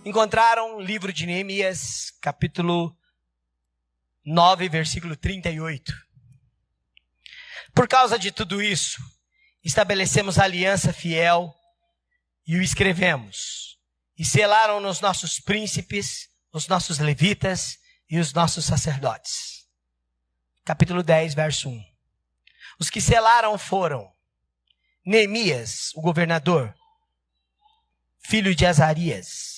encontraram o livro de Neemias, capítulo 9, versículo 38. Por causa de tudo isso, estabelecemos aliança fiel e o escrevemos. E selaram nos nossos príncipes, os nossos levitas e os nossos sacerdotes. Capítulo 10, verso 1. Os que selaram foram Neemias, o governador, filho de Azarias,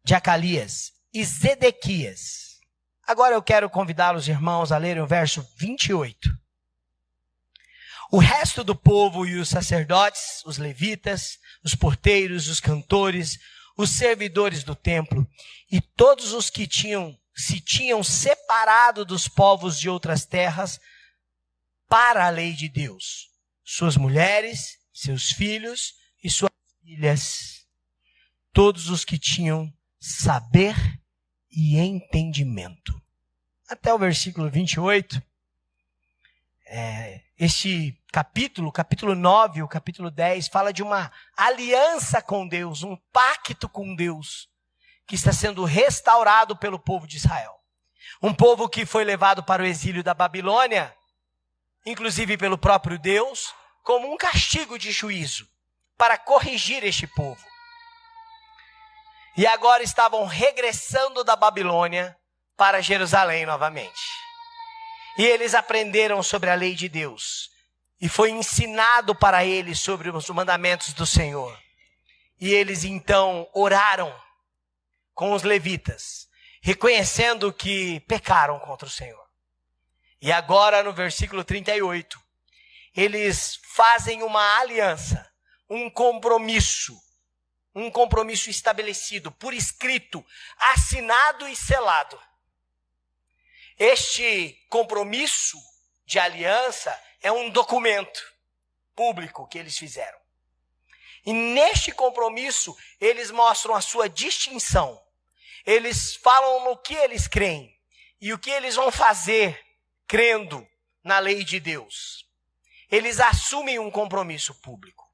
de Acalias e Zedequias. Agora eu quero convidá-los, irmãos, a lerem o verso 28. O resto do povo e os sacerdotes, os levitas, os porteiros, os cantores, os servidores do templo e todos os que se tinham separado dos povos de outras terras para a lei de Deus, suas mulheres, seus filhos e suas filhas, todos os que tinham saber e entendimento. Até o versículo 28, este capítulo 9, o capítulo 10, fala de uma aliança com Deus, um pacto com Deus, que está sendo restaurado pelo povo de Israel. Um povo que foi levado para o exílio da Babilônia, inclusive pelo próprio Deus, como um castigo de juízo, para corrigir este povo. E agora estavam regressando da Babilônia para Jerusalém novamente. E eles aprenderam sobre a lei de Deus. E foi ensinado para eles sobre os mandamentos do Senhor. E eles então oraram com os levitas, reconhecendo que pecaram contra o Senhor. E agora no versículo 38, eles fazem uma aliança, um compromisso estabelecido, por escrito, assinado e selado. Este compromisso de aliança é um documento público que eles fizeram. E neste compromisso, eles mostram a sua distinção. Eles falam no que eles creem e o que eles vão fazer crendo na lei de Deus. Eles assumem um compromisso público.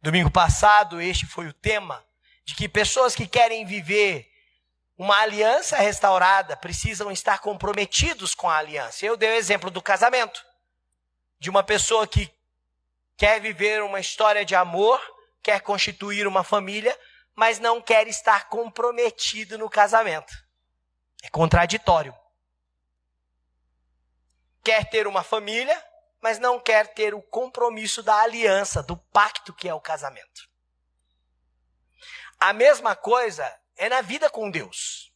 Domingo passado, este foi o tema de que pessoas que querem viver uma aliança restaurada precisam estar comprometidos com a aliança. Eu dei o exemplo do casamento, de uma pessoa que quer viver uma história de amor, quer constituir uma família, mas não quer estar comprometido no casamento. É contraditório. Quer ter uma família, mas não quer ter o compromisso da aliança, do pacto que é o casamento. A mesma coisa é na vida com Deus.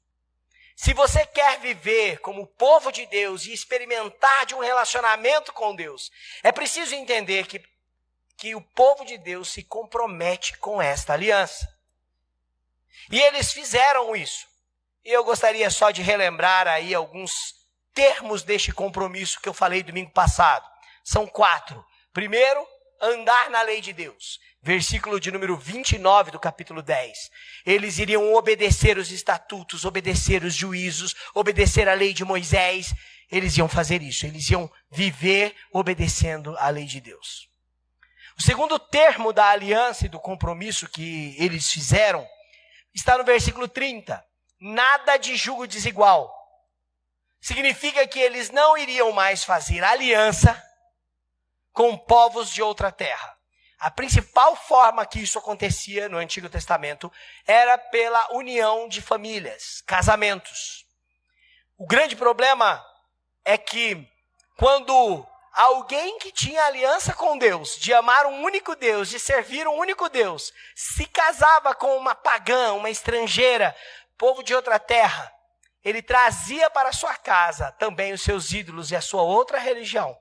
Se você quer viver como povo de Deus e experimentar de um relacionamento com Deus, é preciso entender que o povo de Deus se compromete com esta aliança. E eles fizeram isso. E eu gostaria só de relembrar aí alguns termos deste compromisso que eu falei domingo passado. São 4. Primeiro, andar na lei de Deus. Versículo de número 29 do capítulo 10. Eles iriam obedecer os estatutos, obedecer os juízos, obedecer a lei de Moisés. Eles iam fazer isso. Eles iam viver obedecendo a lei de Deus. O segundo termo da aliança e do compromisso que eles fizeram está no versículo 30. Nada de jugo desigual. Significa que eles não iriam mais fazer aliança com povos de outra terra. A principal forma que isso acontecia no Antigo Testamento era pela união de famílias, casamentos. O grande problema é que quando alguém que tinha aliança com Deus, de amar um único Deus, de servir um único Deus, se casava com uma pagã, uma estrangeira, povo de outra terra, ele trazia para sua casa também os seus ídolos e a sua outra religião.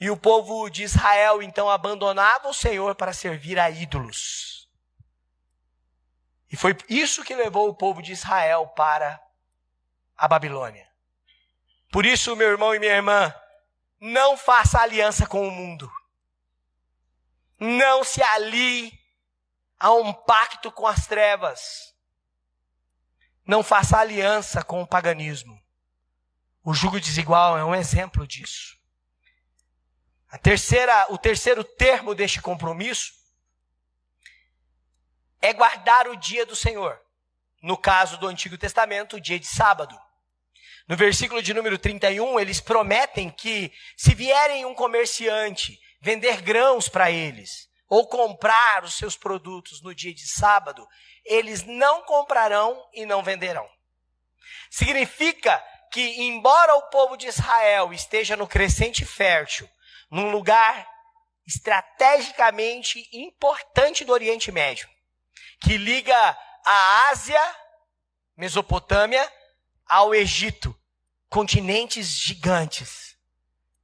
E o povo de Israel, então, abandonava o Senhor para servir a ídolos. E foi isso que levou o povo de Israel para a Babilônia. Por isso, meu irmão e minha irmã, não faça aliança com o mundo. Não se alie a um pacto com as trevas. Não faça aliança com o paganismo. O jugo desigual é um exemplo disso. O terceiro termo deste compromisso é guardar o dia do Senhor. No caso do Antigo Testamento, o dia de sábado. No versículo de número 31, eles prometem que se vierem um comerciante vender grãos para eles, ou comprar os seus produtos no dia de sábado, eles não comprarão e não venderão. Significa que, embora o povo de Israel esteja no crescente fértil, num lugar estrategicamente importante do Oriente Médio, que liga a Ásia, Mesopotâmia, ao Egito, continentes gigantes.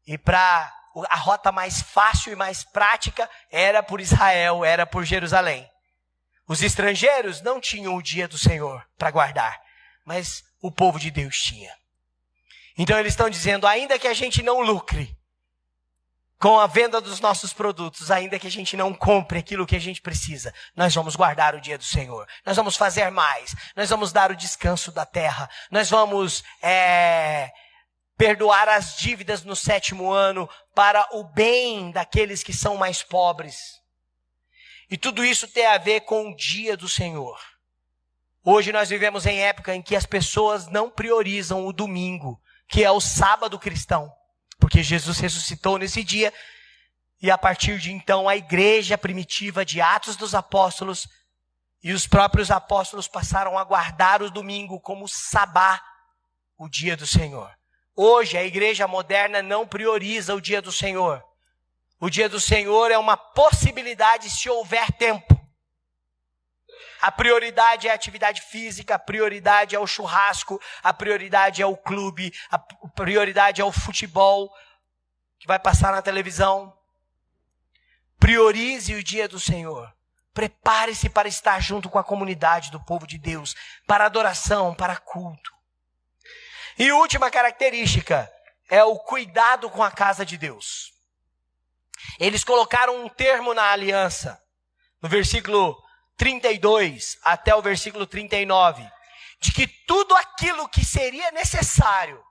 E para a rota mais fácil e mais prática era por Israel, era por Jerusalém. Os estrangeiros não tinham o dia do Senhor para guardar, mas o povo de Deus tinha. Então eles estão dizendo, ainda que a gente não lucre com a venda dos nossos produtos, ainda que a gente não compre aquilo que a gente precisa, nós vamos guardar o dia do Senhor. Nós vamos fazer mais. Nós vamos dar o descanso da terra. Nós vamos perdoar as dívidas no 7º ano para o bem daqueles que são mais pobres. E tudo isso tem a ver com o dia do Senhor. Hoje nós vivemos em época em que as pessoas não priorizam o domingo, que é o sábado cristão. Porque Jesus ressuscitou nesse dia, e a partir de então a igreja primitiva de Atos dos Apóstolos e os próprios apóstolos passaram a guardar o domingo como sabá, o dia do Senhor. Hoje a igreja moderna não prioriza o dia do Senhor. O dia do Senhor é uma possibilidade se houver tempo. A prioridade é a atividade física, a prioridade é o churrasco, a prioridade é o clube, a prioridade é o futebol que vai passar na televisão. Priorize o dia do Senhor. Prepare-se para estar junto com a comunidade do povo de Deus, para adoração, para culto. E última característica é o cuidado com a casa de Deus. Eles colocaram um termo na aliança, no versículo 32 até o versículo 39, de que tudo aquilo que seria necessário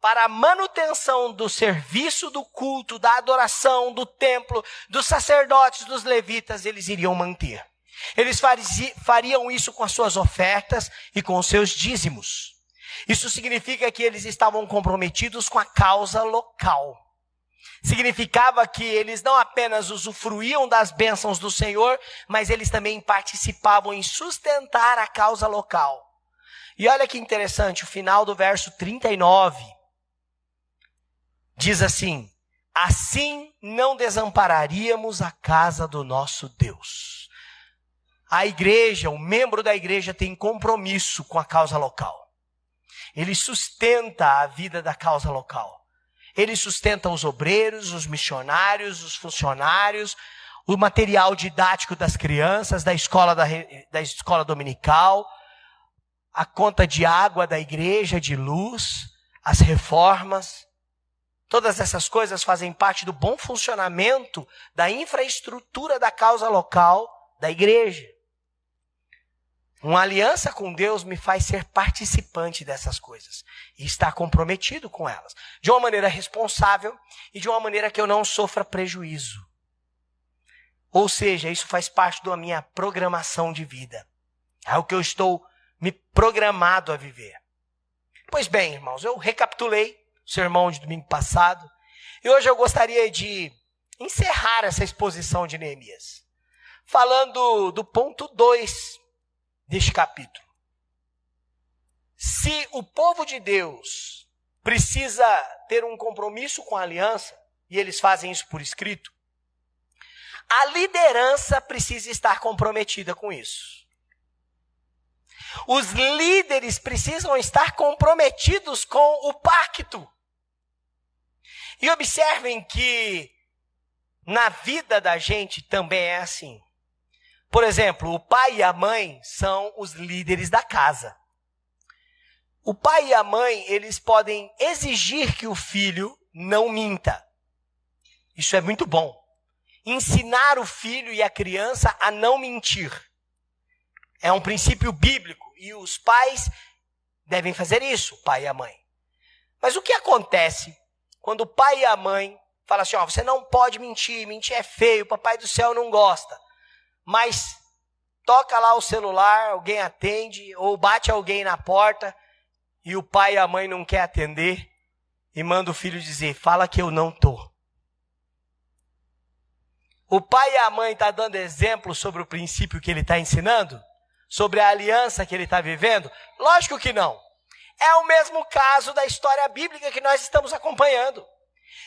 para a manutenção do serviço, do culto, da adoração, do templo, dos sacerdotes, dos levitas, eles iriam manter. Eles fariam isso com as suas ofertas e com os seus dízimos. Isso significa que eles estavam comprometidos com a causa local. Significava que eles não apenas usufruíam das bênçãos do Senhor, mas eles também participavam em sustentar a causa local. E olha que interessante, o final do verso 39 diz assim: assim não desampararíamos a casa do nosso Deus. A igreja, o membro da igreja tem compromisso com a causa local. Ele sustenta a vida da causa local. Ele sustenta os obreiros, os missionários, os funcionários, o material didático das crianças, da escola dominical, a conta de água da igreja, de luz, as reformas. Todas essas coisas fazem parte do bom funcionamento da infraestrutura da causa local da igreja. Uma aliança com Deus me faz ser participante dessas coisas e estar comprometido com elas, de uma maneira responsável e de uma maneira que eu não sofra prejuízo. Ou seja, isso faz parte da minha programação de vida. É o que eu estou me programado a viver. Pois bem, irmãos, eu recapitulei o sermão de domingo passado e hoje eu gostaria de encerrar essa exposição de Neemias, falando do ponto 2 deste capítulo. Se o povo de Deus precisa ter um compromisso com a aliança, e eles fazem isso por escrito, a liderança precisa estar comprometida com isso. Os líderes precisam estar comprometidos com o pacto. E observem que na vida da gente também é assim. Por exemplo, o pai e a mãe são os líderes da casa. O pai e a mãe, eles podem exigir que o filho não minta. Isso é muito bom. Ensinar o filho e a criança a não mentir. É um princípio bíblico e os pais devem fazer isso, o pai e a mãe. Mas o que acontece quando o pai e a mãe falam assim, você não pode mentir, mentir é feio, o papai do céu não gosta. Mas toca lá o celular, alguém atende, ou bate alguém na porta, e o pai e a mãe não quer atender, e manda o filho dizer, fala que eu não estou. O pai e a mãe estão dando exemplo sobre o princípio que ele está ensinando? Sobre a aliança que ele está vivendo? Lógico que não. É o mesmo caso da história bíblica que nós estamos acompanhando.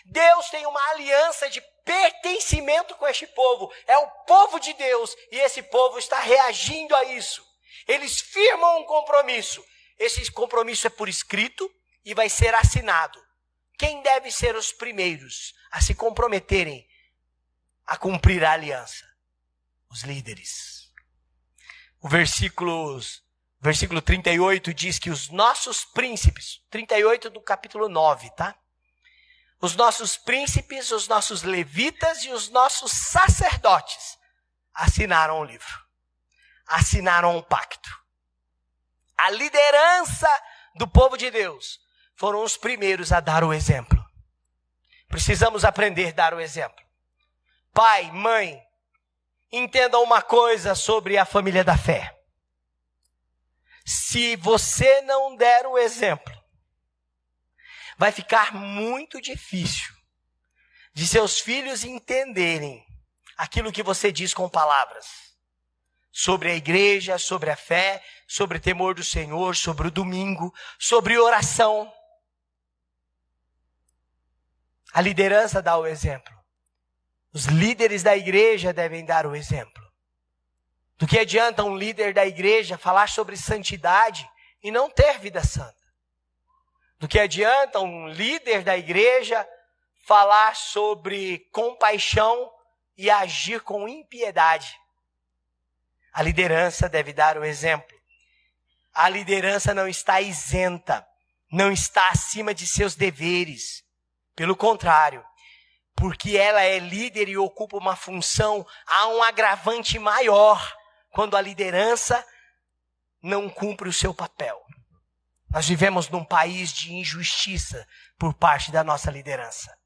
Deus tem uma aliança de pertencimento com este povo. É o povo de Deus e esse povo está reagindo a isso. Eles firmam um compromisso. Esse compromisso é por escrito e vai ser assinado. Quem deve ser os primeiros a se comprometerem a cumprir a aliança? Os líderes. O versículo 38 diz que os nossos príncipes, 38 do capítulo 9, tá? Os nossos príncipes, os nossos levitas e os nossos sacerdotes assinaram o livro. Assinaram um pacto. A liderança do povo de Deus foram os primeiros a dar o exemplo. Precisamos aprender a dar o exemplo. Pai, mãe, entendam uma coisa sobre a família da fé. Se você não der o exemplo, vai ficar muito difícil de seus filhos entenderem aquilo que você diz com palavras. Sobre a igreja, sobre a fé, sobre o temor do Senhor, sobre o domingo, sobre oração. A liderança dá o exemplo. Os líderes da igreja devem dar o exemplo. Do que adianta um líder da igreja falar sobre santidade e não ter vida santa? Do que adianta um líder da igreja falar sobre compaixão e agir com impiedade? A liderança deve dar o exemplo. A liderança não está isenta, não está acima de seus deveres. Pelo contrário, porque ela é líder e ocupa uma função, há um agravante maior quando a liderança não cumpre o seu papel. Nós vivemos num país de injustiça por parte da nossa liderança.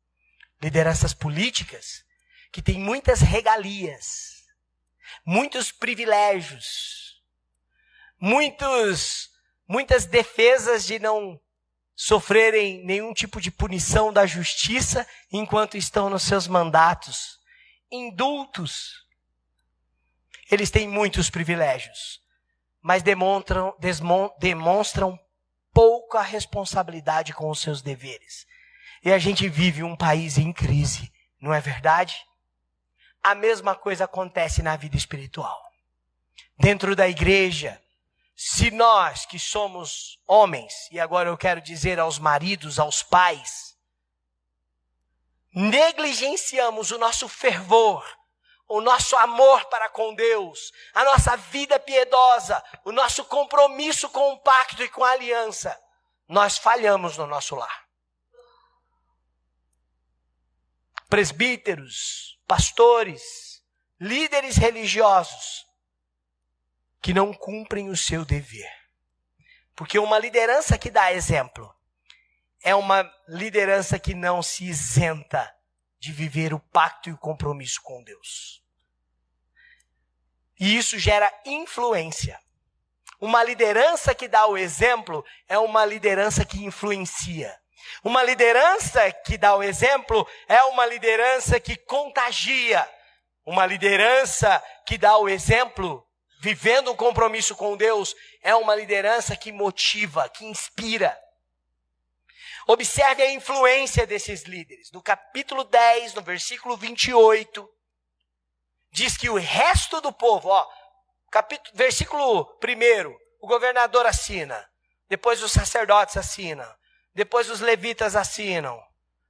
Lideranças políticas que têm muitas regalias, muitos privilégios, muitas defesas de não sofrerem nenhum tipo de punição da justiça enquanto estão nos seus mandatos. Indultos. Eles têm muitos privilégios, mas demonstram pouca responsabilidade com os seus deveres. E a gente vive um país em crise, não é verdade? A mesma coisa acontece na vida espiritual. Dentro da igreja, se nós que somos homens, e agora eu quero dizer aos maridos, aos pais, negligenciamos o nosso fervor, o nosso amor para com Deus, a nossa vida piedosa, o nosso compromisso com o pacto e com a aliança, nós falhamos no nosso lar. Presbíteros, pastores, líderes religiosos que não cumprem o seu dever. Porque uma liderança que dá exemplo é uma liderança que não se isenta de viver o pacto e o compromisso com Deus. E isso gera influência. Uma liderança que dá o exemplo é uma liderança que influencia. Uma liderança que dá o exemplo é uma liderança que contagia. Uma liderança que dá o exemplo, vivendo um compromisso com Deus, é uma liderança que motiva, que inspira. Observe a influência desses líderes. No capítulo 10, no versículo 28, diz que o resto do povo, versículo 1, o governador assina, depois os sacerdotes assinam, depois os levitas assinam,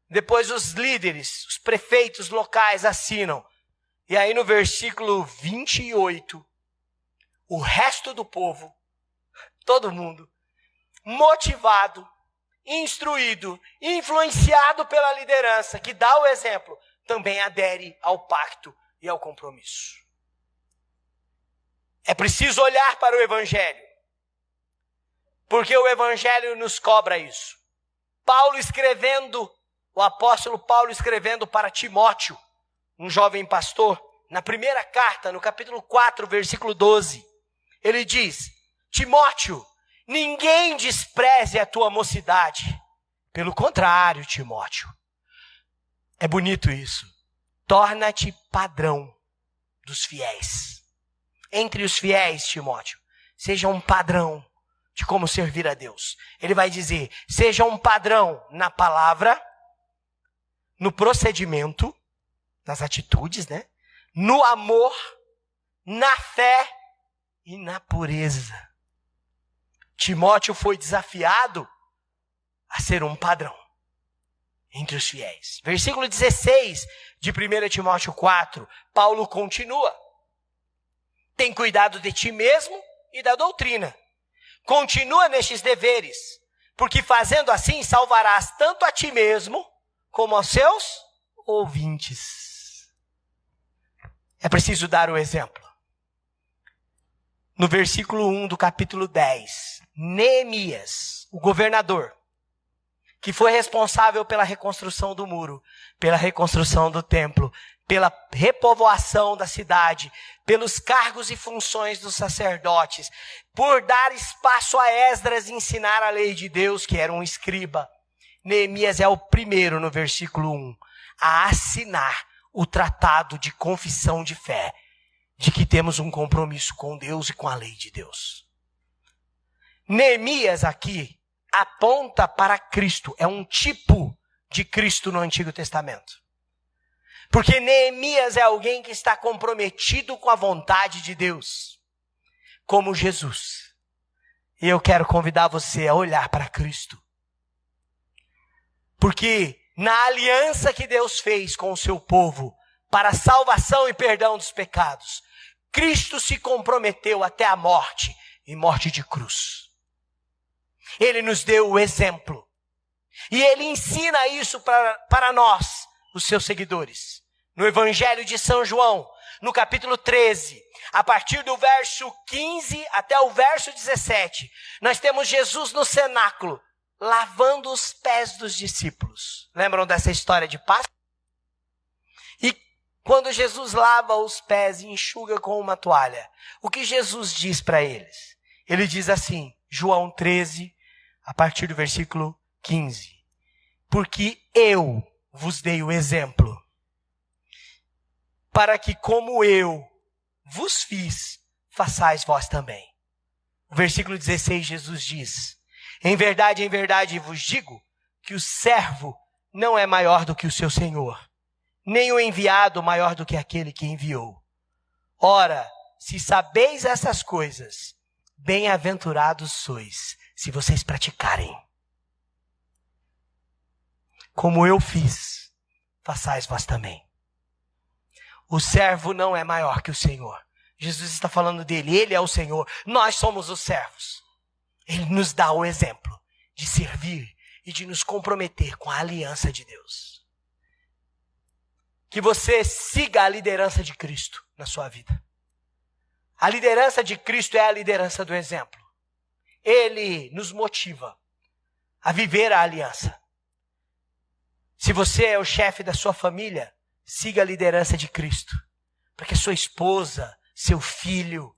depois os líderes, os prefeitos locais assinam. E aí no versículo 28, o resto do povo, todo mundo, motivado, instruído, influenciado pela liderança que dá o exemplo, também adere ao pacto e ao compromisso. É preciso olhar para o Evangelho, porque o Evangelho nos cobra isso. O apóstolo Paulo escrevendo para Timóteo, um jovem pastor, na primeira carta, no capítulo 4, versículo 12, ele diz: Timóteo, ninguém despreze a tua mocidade. Pelo contrário, Timóteo, é bonito isso. Torna-te padrão dos fiéis. Entre os fiéis, Timóteo, seja um padrão de como servir a Deus. Ele vai dizer: seja um padrão na palavra, no procedimento, nas atitudes, né? No amor, na fé e na pureza. Timóteo foi desafiado a ser um padrão entre os fiéis. Versículo 16 de 1 Timóteo 4, Paulo continua: tem cuidado de ti mesmo e da doutrina. Continua nestes deveres, porque fazendo assim salvarás tanto a ti mesmo como aos seus ouvintes. É preciso dar o exemplo. No versículo 1 do capítulo 10, Neemias, o governador, que foi responsável pela reconstrução do muro, pela reconstrução do templo, pela repovoação da cidade, pelos cargos e funções dos sacerdotes, por dar espaço a Esdras ensinar a lei de Deus, que era um escriba. Neemias é o primeiro, no versículo 1, a assinar o tratado de confissão de fé, de que temos um compromisso com Deus e com a lei de Deus. Neemias aqui aponta para Cristo, é um tipo de Cristo no Antigo Testamento. Porque Neemias é alguém que está comprometido com a vontade de Deus, como Jesus. E eu quero convidar você a olhar para Cristo. Porque na aliança que Deus fez com o seu povo, para a salvação e perdão dos pecados, Cristo se comprometeu até a morte, e morte de cruz. Ele nos deu o exemplo. E ele ensina isso para nós, os seus seguidores. No Evangelho de São João, no capítulo 13, a partir do verso 15 até o verso 17, nós temos Jesus no cenáculo, lavando os pés dos discípulos. Lembram dessa história de Páscoa? E quando Jesus lava os pés e enxuga com uma toalha, o que Jesus diz para eles? Ele diz assim, João 13, a partir do versículo 15. Porque eu vos dei o exemplo, para que como eu vos fiz, façais vós também. O versículo 16, Jesus diz: em verdade vos digo, que o servo não é maior do que o seu senhor, nem o enviado maior do que aquele que enviou. Ora, se sabeis essas coisas, bem-aventurados sois, se vocês praticarem. Como eu fiz, façais vós também. O servo não é maior que o Senhor. Jesus está falando dele, ele é o Senhor, nós somos os servos. Ele nos dá o exemplo de servir e de nos comprometer com a aliança de Deus. Que você siga a liderança de Cristo na sua vida. A liderança de Cristo é a liderança do exemplo. Ele nos motiva a viver a aliança. Se você é o chefe da sua família, siga a liderança de Cristo. Para que sua esposa, seu filho,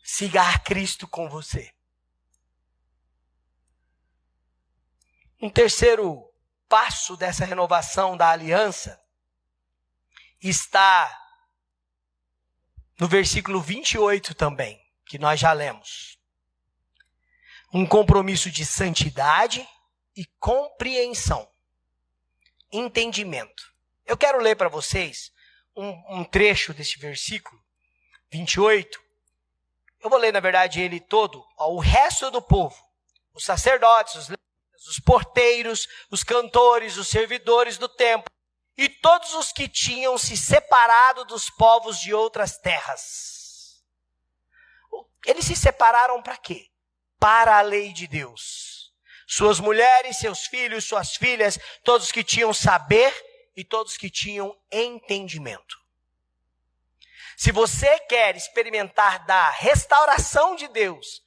siga a Cristo com você. Um terceiro passo dessa renovação da aliança está no versículo 28 também, que nós já lemos. Um compromisso de santidade e compreensão. Entendimento. Eu quero ler para vocês um trecho desse versículo 28. Eu vou ler, na verdade, ele todo. O resto do povo, os sacerdotes, os levitas, os porteiros, os cantores, os servidores do templo, e todos os que tinham se separado dos povos de outras terras. Eles se separaram para quê? Para a lei de Deus. Suas mulheres, seus filhos, suas filhas, todos que tinham saber e todos que tinham entendimento. Se você quer experimentar da restauração de Deus,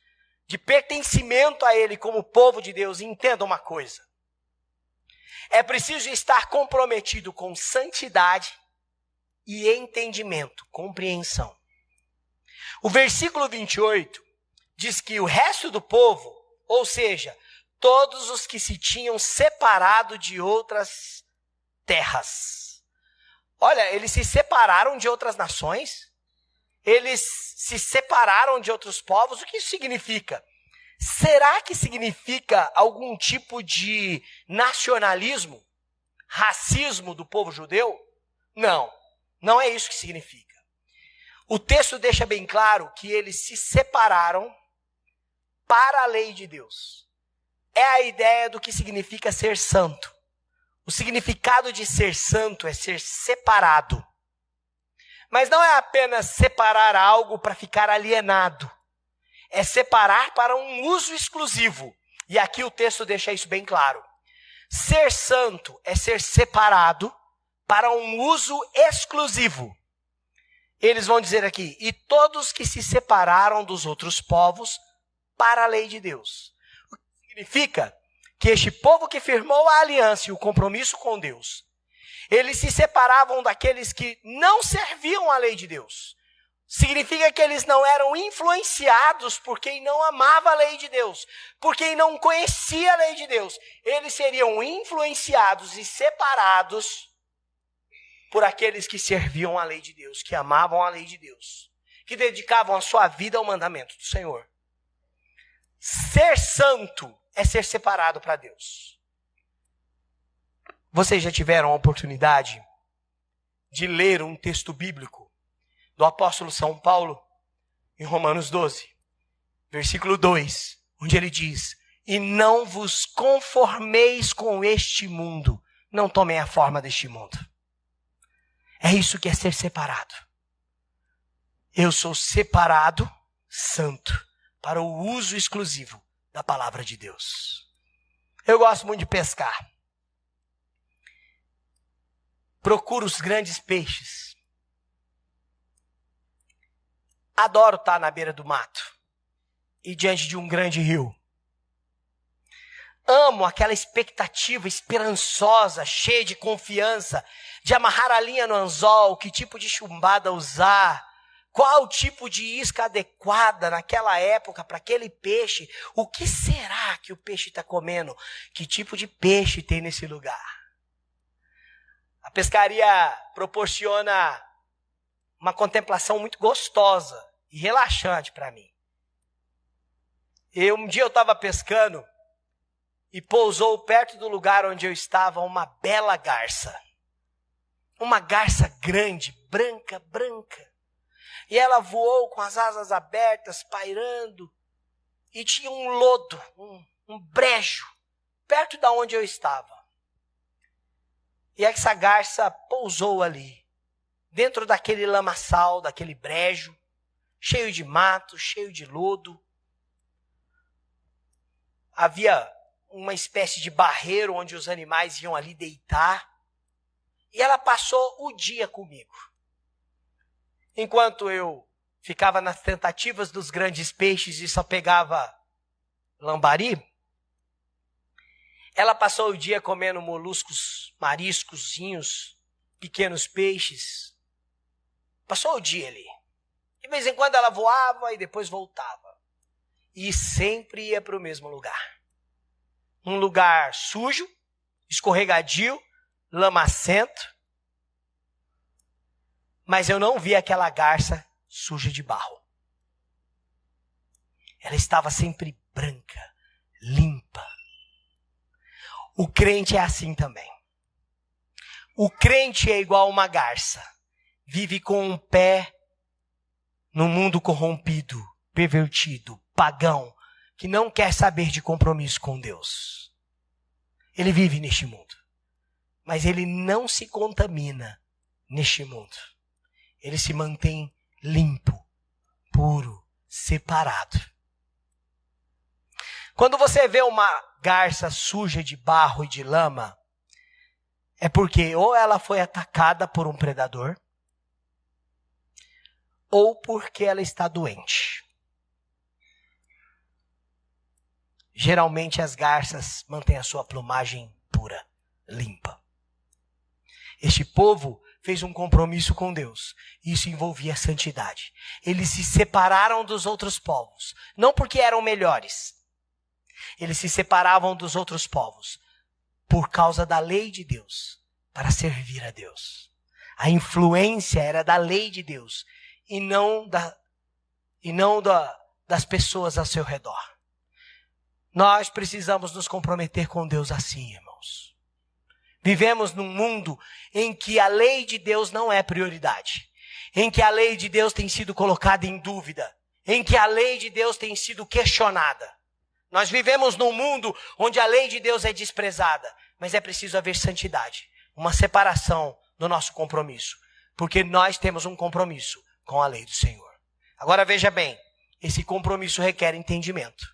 de pertencimento a Ele como povo de Deus, entenda uma coisa. É preciso estar comprometido com santidade e entendimento, compreensão. O versículo 28 diz que o resto do povo, ou seja, todos os que se tinham separado de outras terras. Olha, eles se separaram de outras nações, eles se separaram de outros povos. O que isso significa? Será que significa algum tipo de nacionalismo, racismo do povo judeu? Não, não é isso que significa. O texto deixa bem claro que eles se separaram para a lei de Deus. É a ideia do que significa ser santo. O significado de ser santo é ser separado. Mas não é apenas separar algo para ficar alienado. É separar para um uso exclusivo. E aqui o texto deixa isso bem claro. Ser santo é ser separado para um uso exclusivo. Eles vão dizer aqui, e todos que se separaram dos outros povos para a lei de Deus. O que significa que este povo que firmou a aliança e o compromisso com Deus, eles se separavam daqueles que não serviam à lei de Deus. Significa que eles não eram influenciados por quem não amava a lei de Deus, por quem não conhecia a lei de Deus. Eles seriam influenciados e separados por aqueles que serviam à lei de Deus, que amavam a lei de Deus, que dedicavam a sua vida ao mandamento do Senhor. Ser santo é ser separado para Deus. Vocês já tiveram a oportunidade de ler um texto bíblico do apóstolo São Paulo, em Romanos 12, versículo 2, onde ele diz, e não vos conformeis com este mundo, não tomem a forma deste mundo. É isso que é ser separado. Eu sou separado, santo, para o uso exclusivo da palavra de Deus. Eu gosto muito de pescar. Procuro os grandes peixes. Adoro estar na beira do mato e diante de um grande rio. Amo aquela expectativa esperançosa, cheia de confiança, de amarrar a linha no anzol, que tipo de chumbada usar, qual tipo de isca adequada naquela época para aquele peixe, o que será que o peixe está comendo, que tipo de peixe tem nesse lugar. A pescaria proporciona uma contemplação muito gostosa e relaxante para mim. Um dia eu estava pescando e pousou perto do lugar onde eu estava uma bela garça. Uma garça grande, branca. E ela voou com as asas abertas, pairando. E tinha um lodo, um brejo, perto da onde eu estava. E essa garça pousou ali, dentro daquele lamaçal, daquele brejo, cheio de mato, cheio de lodo. Havia uma espécie de barreiro onde os animais iam ali deitar. E ela passou o dia comigo. Enquanto eu ficava nas tentativas dos grandes peixes e só pegava lambari, ela passou o dia comendo moluscos, mariscozinhos, pequenos peixes. Passou o dia ali. De vez em quando ela voava e depois voltava. E sempre ia para o mesmo lugar. Um lugar sujo, escorregadio, lamacento. Mas eu não vi aquela garça suja de barro. Ela estava sempre branca, limpa. O crente é assim também. O crente é igual uma garça. Vive com um pé no mundo corrompido, pervertido, pagão, que não quer saber de compromisso com Deus. Ele vive neste mundo, mas ele não se contamina neste mundo. Ele se mantém limpo, puro, separado. Quando você vê uma garça suja de barro e de lama, é porque ou ela foi atacada por um predador, ou porque ela está doente. Geralmente as garças mantêm a sua plumagem pura, limpa. Este povo fez um compromisso com Deus. Isso envolvia santidade. Eles se separaram dos outros povos, não porque eram melhores. Eles se separavam dos outros povos por causa da lei de Deus, para servir a Deus. A influência era da lei de Deus e não das pessoas ao seu redor. Nós precisamos nos comprometer com Deus assim, irmãos. Vivemos num mundo em que a lei de Deus não é prioridade, em que a lei de Deus tem sido colocada em dúvida, em que a lei de Deus tem sido questionada. Nós vivemos num mundo onde a lei de Deus é desprezada, mas é preciso haver santidade, uma separação do nosso compromisso, porque nós temos um compromisso com a lei do Senhor. Agora veja bem, esse compromisso requer entendimento.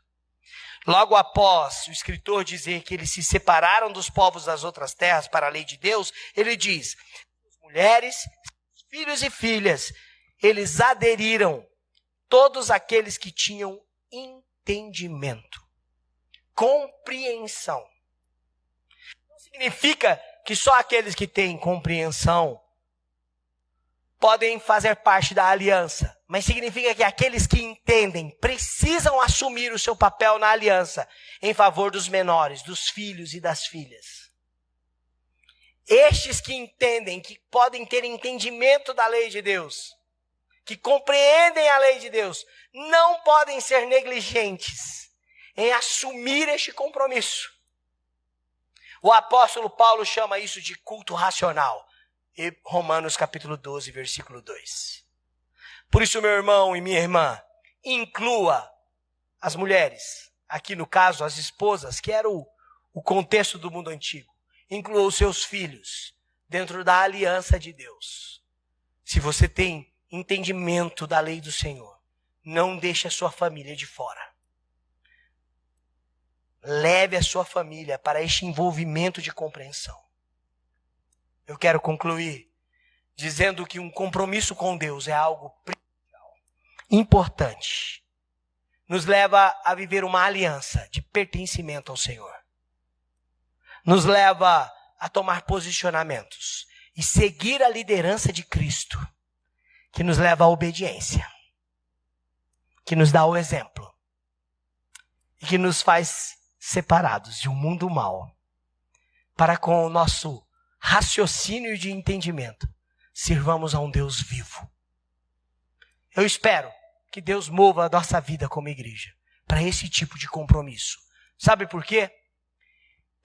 Logo após o escritor dizer que eles se separaram dos povos das outras terras para a lei de Deus, ele diz: mulheres, filhos e filhas, eles aderiram, todos aqueles que tinham entendimento, compreensão. Não significa que só aqueles que têm compreensão podem fazer parte da aliança, mas significa que aqueles que entendem precisam assumir o seu papel na aliança em favor dos menores, dos filhos e das filhas. Estes que entendem, que podem ter entendimento da lei de Deus, que compreendem a lei de Deus, não podem ser negligentes em assumir este compromisso. O apóstolo Paulo chama isso de culto racional. E Romanos capítulo 12, versículo 2. Por isso, meu irmão e minha irmã, inclua as mulheres, aqui no caso as esposas, que era o contexto do mundo antigo. Inclua os seus filhos dentro da aliança de Deus. Se você tem entendimento da lei do Senhor, não deixe a sua família de fora. Leve a sua família para este envolvimento de compreensão. Eu quero concluir dizendo que um compromisso com Deus é algo primordial, importante. Nos leva a viver uma aliança de pertencimento ao Senhor. Nos leva a tomar posicionamentos e seguir a liderança de Cristo, que nos leva à obediência, que nos dá o exemplo e que nos faz separados de um mundo mau, para com o nosso raciocínio de entendimento, sirvamos a um Deus vivo. Eu espero que Deus mova a nossa vida como igreja para esse tipo de compromisso. Sabe por quê?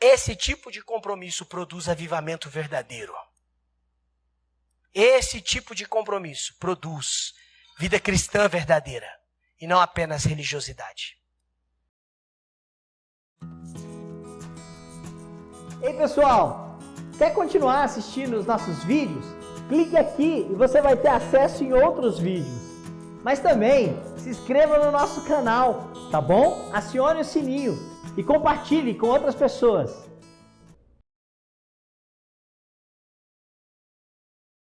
Esse tipo de compromisso produz avivamento verdadeiro. Esse tipo de compromisso produz vida cristã verdadeira e não apenas religiosidade. Ei, pessoal! Quer continuar assistindo os nossos vídeos? Clique aqui e você vai ter acesso em outros vídeos. Mas também se inscreva no nosso canal, tá bom? Acione o sininho e compartilhe com outras pessoas.